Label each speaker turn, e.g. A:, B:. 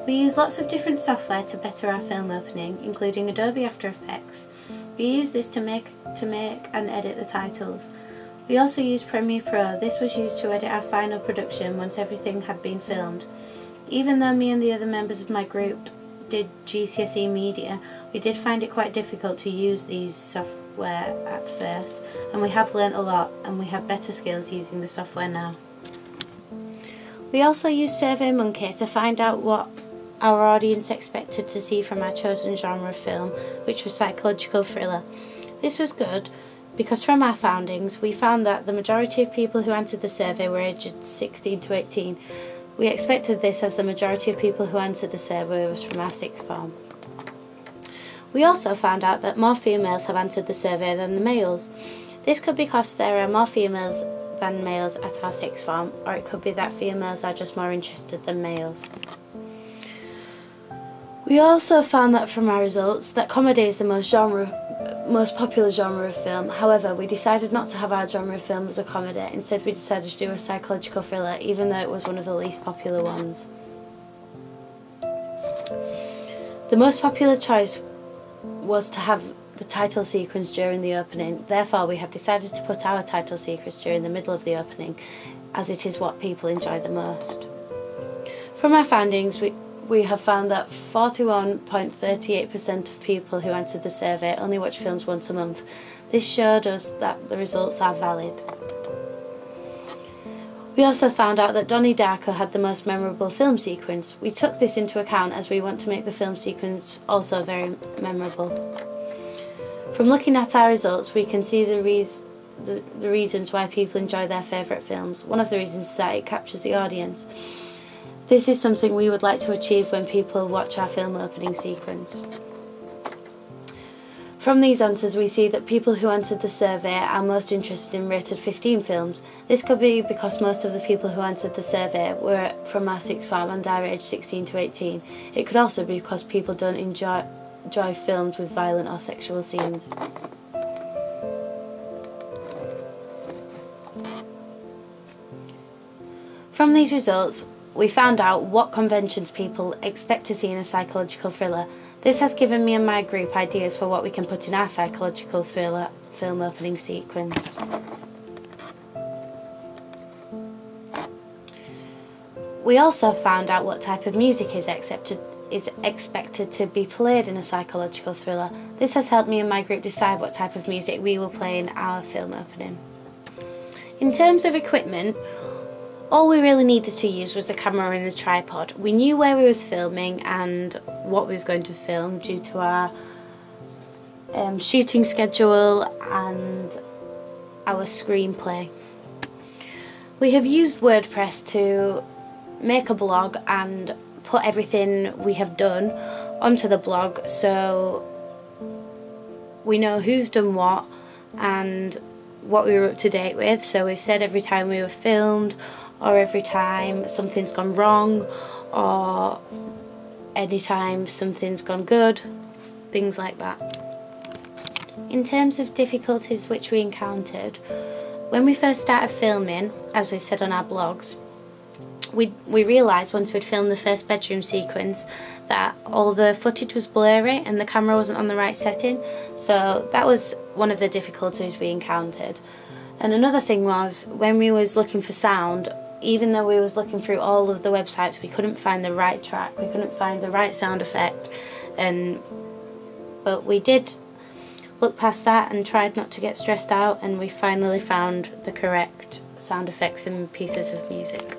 A: We use lots of different software to better our film opening, including Adobe After Effects. We use this to make and edit the titles. We also use Premiere Pro. This was used to edit our final production once everything had been filmed. Even though me and the other members of my group did GCSE media, we did find it quite difficult to use these software at first, and we have learnt a lot and we have better skills using the software now. We also used SurveyMonkey to find out what our audience expected to see from our chosen genre of film, which was psychological thriller. This was good because from our findings we found that the majority of people who answered the survey were aged 16 to 18. We expected this as the majority of people who answered the survey was from our sixth form. We also found out that more females have answered the survey than the males. This could be because there are more females than males at our sixth form, or it could be that females are just more interested than males. We also found that from our results that comedy is the most popular genre of film. However, we decided not to have our genre of film as a comedy. Instead, we decided to do a psychological thriller, even though it was one of the least popular ones. The most popular choice was to have the title sequence during the opening. Therefore, we have decided to put our title sequence during the middle of the opening, as it is what people enjoy the most. From our findings, we have found that 41.38% of people who answered the survey only watch films once a month. This showed us that the results are valid. We also found out that Donnie Darko had the most memorable film sequence. We took this into account as we want to make the film sequence also very memorable. From looking at our results, we can see the reasons why people enjoy their favourite films. One of the reasons is that it captures the audience. This is something we would like to achieve when people watch our film opening sequence. From these answers we see that people who answered the survey are most interested in rated 15 films. This could be because most of the people who answered the survey were from our sixth form and are aged 16 to 18. It could also be because people don't enjoy films with violent or sexual scenes. From these results, we found out what conventions people expect to see in a psychological thriller. This has given me and my group ideas for what we can put in our psychological thriller film opening sequence. We also found out what type of music is expected to be played in a psychological thriller. This has helped me and my group decide what type of music we will play in our film opening. In terms of equipment, all we really needed to use was the camera and the tripod. We knew where we was filming and what we was going to film due to our shooting schedule and our screenplay. We have used WordPress to make a blog and put everything we have done onto the blog, so we know who's done what and what we were up to date with. So we've said every time we were filmed, or every time something's gone wrong, or anytime something's gone good, things like that. In terms of difficulties which we encountered, when we first started filming, as we've said on our blogs, we realised once we'd filmed the first bedroom sequence that all the footage was blurry and the camera wasn't on the right setting, so that was one of the difficulties we encountered. And another thing was, when we was looking for sound, even though we was looking through all of the websites, we couldn't find the right track, we couldn't find the right sound effect, but we did look past that and tried not to get stressed out, and we finally found the correct sound effects and pieces of music.